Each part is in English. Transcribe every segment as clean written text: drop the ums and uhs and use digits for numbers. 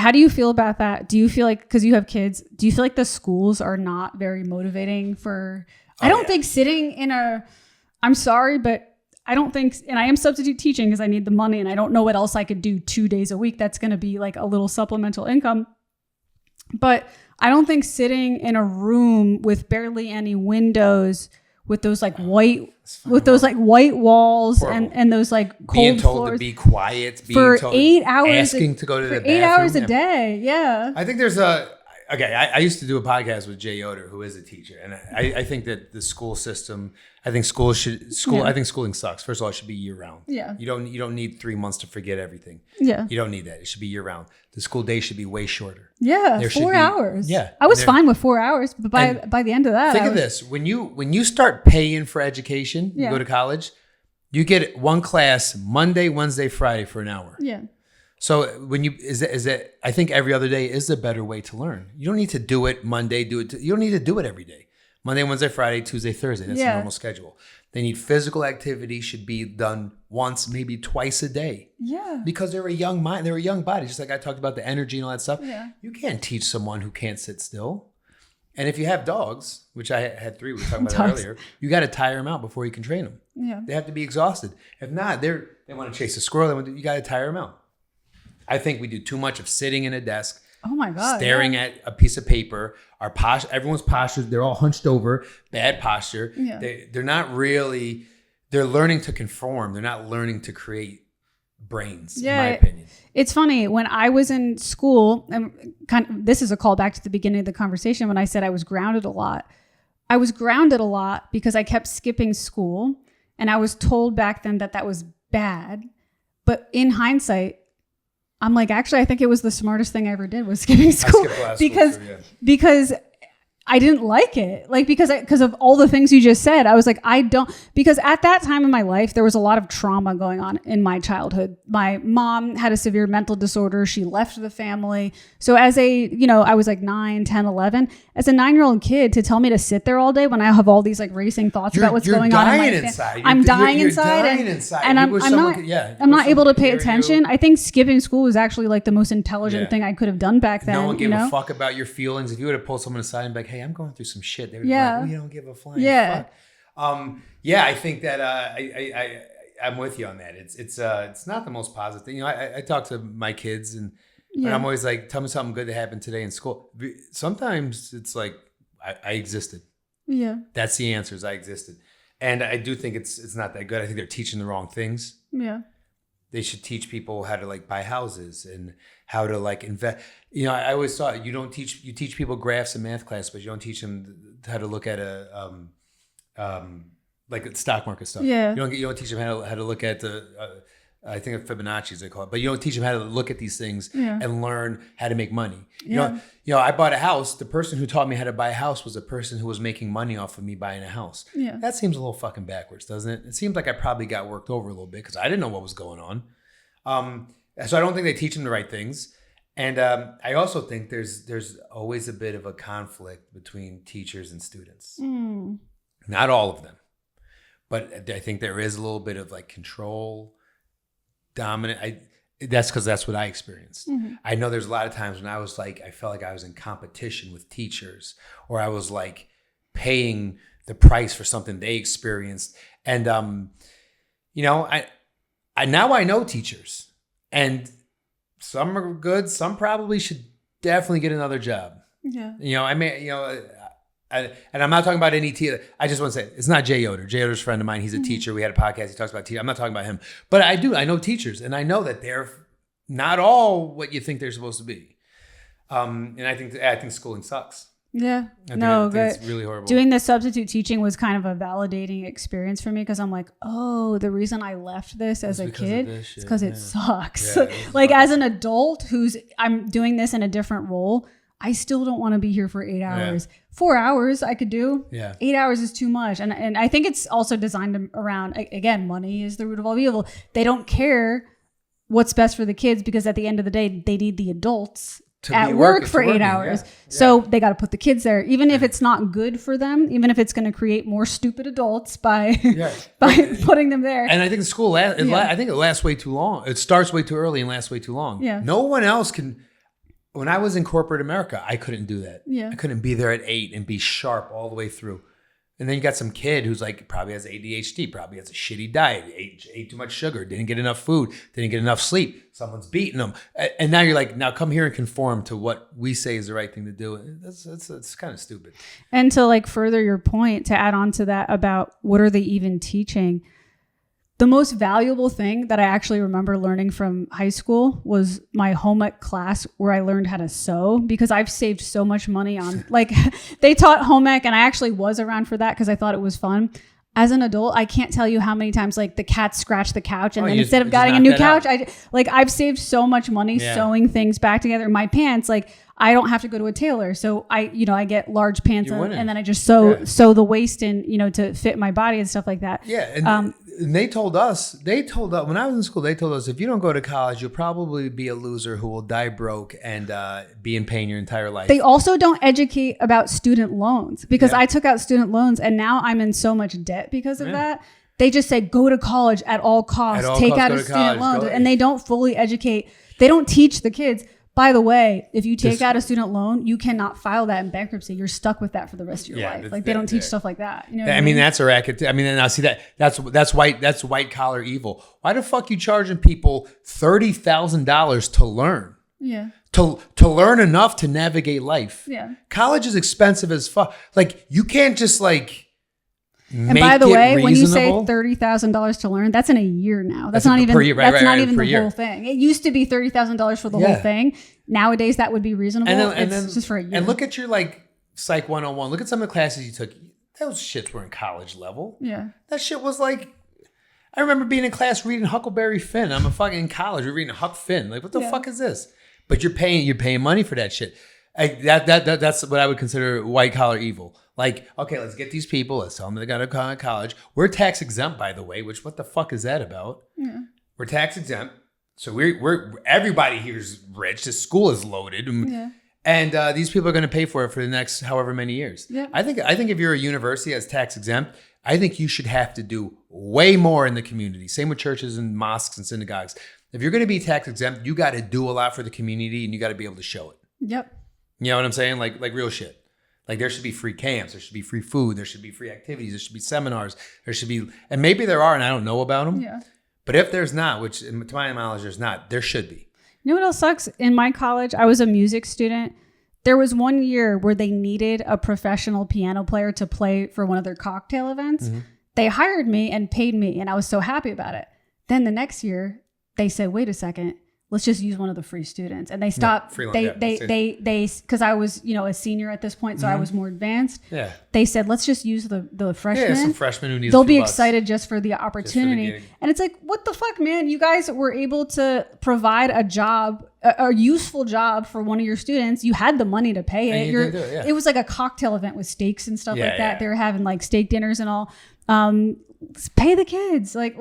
How do you feel about that? Do you feel like, because you have kids, do you feel like the schools are not very motivating for, I don't think sitting in I'm sorry, but I don't think, and I am substitute teaching because I need the money and I don't know what else I could do 2 days a week. That's going to be like a little supplemental income. But I don't think sitting in a room with barely any windows with those like white walls and those like cold being told floors to be quiet, for 8 hours, asking to go to the bathroom 8 hours a day. Yeah. I think there's I used to do a podcast with Jay Yoder, who is a teacher, and I think that the school system, I think schooling sucks. First of all, it should be year round. Yeah. You don't need 3 months to forget everything. Yeah. You don't need that. It should be year round. The school day should be way shorter. Yeah. 4 hours. Yeah. I was fine with 4 hours, but by the end of that, think of this: when you start paying for education, you go to college, you get one class Monday, Wednesday, Friday for an hour. Yeah. So I think every other day is a better way to learn. You don't need to do it Monday, you don't need to do it every day. Monday, Wednesday, Friday, Tuesday, Thursday. That's the normal schedule. They need physical activity should be done once, maybe twice a day. Yeah. Because they're a young mind, they're a young body. Just like I talked about the energy and all that stuff. Yeah. You can't teach someone who can't sit still. And if you have dogs, which I had 3, we were talking about that earlier, you got to tire them out before you can train them. Yeah. They have to be exhausted. If not, they want to chase a squirrel. You got to tire them out. I think we do too much of sitting in a desk. Oh my God. Staring at a piece of paper. Our posture, everyone's posture, they're all hunched over, bad posture. Yeah. They're not really, they're learning to conform. They're not learning to create brains, in my opinion. It's funny, when I was in school, and this is a call back to the beginning of the conversation when I said I was grounded a lot. I was grounded a lot because I kept skipping school, and I was told back then that was bad. But in hindsight, I'm like, actually, I think it was the smartest thing I ever did was skipping school because I didn't like it. Like, because of all the things you just said, I was like, because at that time in my life, there was a lot of trauma going on in my childhood. My mom had a severe mental disorder. She left the family. So as I was like 9, 10, 11, as a 9-year-old kid, to tell me to sit there all day when I have all these like racing thoughts about what's going on in my inside. I'm dying inside. And I'm not able to pay attention. I think skipping school was actually like the most intelligent thing I could have done back then. No one gave a fuck about your feelings. If you would have pulled someone aside and be like, hey, I'm going through some shit, they would be like, we don't give a flying fuck. I think that I'm with you on that. It's not the most positive thing. I talk to my kids and I'm always like, tell me something good that happened today in school. Sometimes it's like I existed. Yeah. That's the answer, is I existed. And I do think it's not that good. I think they're teaching the wrong things. Yeah. They should teach people how to like buy houses and how to like invest. I always thought you teach people graphs in math class, but you don't teach them how to look at like stock market stuff. Yeah. You don't teach them how to look at the I think of Fibonacci's they call it, but you don't teach them how to look at these things and learn how to make money. I bought a house. The person who taught me how to buy a house was a person who was making money off of me buying a house. Yeah. That seems a little fucking backwards, doesn't it? It seems like I probably got worked over a little bit because I didn't know what was going on. So I don't think they teach them the right things. And I also think there's always a bit of a conflict between teachers and students. Not all of them, but I think there is a little bit of like control, dominant. That's because that's what I experienced. Mm-hmm. I know there's a lot of times when I was like, I felt like I was in competition with teachers, or I was like paying the price for something they experienced. And, now I know teachers, and some are good. Some probably should definitely get another job. Yeah. And I'm not talking about any teacher. I just want to say, it's not Jay Yoder. Jay Yoder's a friend of mine. He's a teacher. We had a podcast. He talks about teachers. I'm not talking about him. But I know teachers, and I know that they're not all what you think they're supposed to be. And I think schooling sucks. Yeah. I think it's really horrible. Doing the substitute teaching was kind of a validating experience for me, because I'm like, oh, the reason I left this as a kid is because it sucks. Yeah, like as an adult I'm doing this in a different role, I still don't want to be here for 8 hours. Yeah. 4 hours I could do. Yeah. 8 hours is too much. And I think it's also designed around, again, money is the root of all evil. They don't care what's best for the kids, because at the end of the day, they need the adults at work for 8 hours. Yeah. So they got to put the kids there, even if it's not good for them, even if it's going to create more stupid adults by putting them there. And I think the school, I think it lasts way too long. It starts way too early and lasts way too long. Yeah. No one else can. when I was in corporate America, I couldn't do that. Yeah. I couldn't be there at 8 and be sharp all the way through. And then you got some kid who's like probably has ADHD, probably has a shitty diet, ate too much sugar, didn't get enough food, didn't get enough sleep. Someone's beating them. And now you're like, now come here and conform to what we say is the right thing to do. That's kind of stupid. And to like further your point, to add on to that about what are they even teaching? The most valuable thing that I actually remember learning from high school was my home ec class where I learned how to sew, because I've saved so much money on like they taught home ec and I actually was around for that because I thought it was fun. As an adult, I can't tell you how many times like the cat scratched the couch and then instead of getting a new couch, I've saved so much money sewing things back together. My pants, like I don't have to go to a tailor. So I get large pants and then I just sew the waist in, to fit my body and stuff like that. Yeah. And they told us, when I was in school, they told us, if you don't go to college, you'll probably be a loser who will die broke and be in pain your entire life. They also don't educate about student loans, because I took out student loans and now I'm in so much debt because of that. They just say, go to college at all costs, take out a student loan. And they don't fully educate. They don't teach the kids. By the way, if you take out a student loan, you cannot file that in bankruptcy. You're stuck with that for the rest of your life. Like they don't teach stuff like that. You know what I mean? That's a racket. I mean, and I see that's white collar evil. Why the fuck you charging people $30,000 to learn? Yeah. To learn enough to navigate life. Yeah. College is expensive as fuck. Like you can't just like. And by the way, when you say $30,000 to learn, that's in a year now. That's not even the whole thing. It used to be $30,000 for the whole thing. Nowadays, that would be reasonable. And then just for a year. And look at your like Psych 101. Look at some of the classes you took. Those shits were in college level. Yeah. That shit was like, I remember being in class reading Huckleberry Finn. I'm in college. We're reading Huck Finn. Like, what the fuck is this? But you're paying money for that shit. That's what I would consider white collar evil. Like, okay, let's get these people. Let's tell them they got to go to college. We're tax exempt, by the way. Which what the fuck is that about? Yeah. We're tax exempt, so we're everybody here is rich. The school is loaded, and these people are going to pay for it for the next however many years. Yeah. I think if you're a university that's tax exempt, I think you should have to do way more in the community. Same with churches and mosques and synagogues. If you're going to be tax exempt, you got to do a lot for the community, and you got to be able to show it. Yep. You know what I'm saying? Like real shit. Like there should be free camps, there should be free food, there should be free activities, there should be seminars, there should be, and maybe there are, and I don't know about them. Yeah. But if there's not, which to my knowledge there's not, there should be. You know what else sucks? In my college, I was a music student. There was one year where they needed a professional piano player to play for one of their cocktail events. Mm-hmm. They hired me and paid me, and I was so happy about it. Then the next year, they said, wait a second. Let's just use one of the free students. And they stopped, because I was, a senior at this point, so I was more advanced. Yeah. They said, let's just use the freshmen. Yeah, some freshmen who need They'll be excited just for the opportunity. And it's like, what the fuck, man? You guys were able to provide a job, a useful job for one of your students. You had the money to pay it. It was like a cocktail event with steaks and stuff like that. They were having like steak dinners and all. Pay the kids, like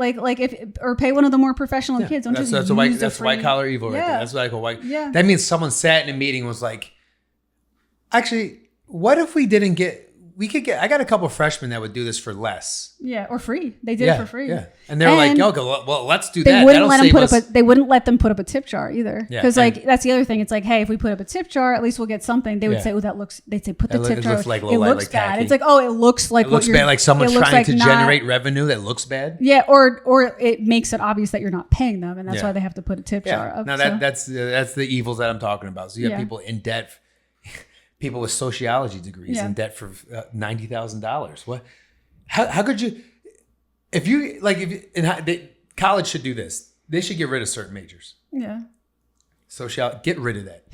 or pay one of the more professional kids. Don't that's white collar evil right there. That's what I call white. Yeah. That means someone sat in a meeting and was like, actually, what if we didn't get? We could get. I got a couple of freshmen that would do this for less. Yeah, or free. They did it for free. Yeah, and they were like, "Yo, well, let's do that." They wouldn't let them put up a tip jar either, because that's the other thing. It's like, hey, if we put up a tip jar, at least we'll get something. They would say, "Oh, that looks." They'd say, "Put the tip jar." It looks bad. It's like, oh, it looks like what you're. Like someone's trying to generate revenue that looks bad. Yeah, or it makes it obvious that you're not paying them, and that's why they have to put a tip jar up. Now that's the evils that I'm talking about. So you have people in debt. People with sociology degrees in debt for $90,000. What? How could you? College should do this. They should get rid of certain majors. Yeah. Get rid of that.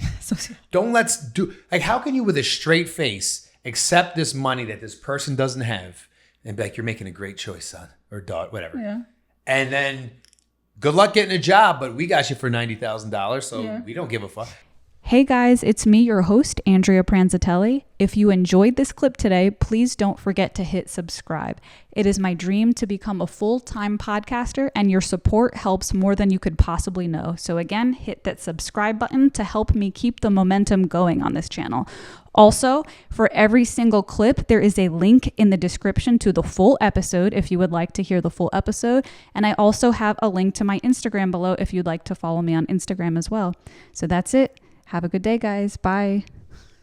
Don't let's do like. How can you, with a straight face, accept this money that this person doesn't have and be like, "You're making a great choice, son or daughter, whatever." Yeah. And then, good luck getting a job, but we got you for $90,000, so we don't give a fuck. Hey guys, it's me, your host, Andrea Pranzatelli. If you enjoyed this clip today, please don't forget to hit subscribe. It is my dream to become a full-time podcaster, and your support helps more than you could possibly know. So again, hit that subscribe button to help me keep the momentum going on this channel. Also, for every single clip, there is a link in the description to the full episode if you would like to hear the full episode. And I also have a link to my Instagram below if you'd like to follow me on Instagram as well. So that's it. Have a good day, guys. Bye.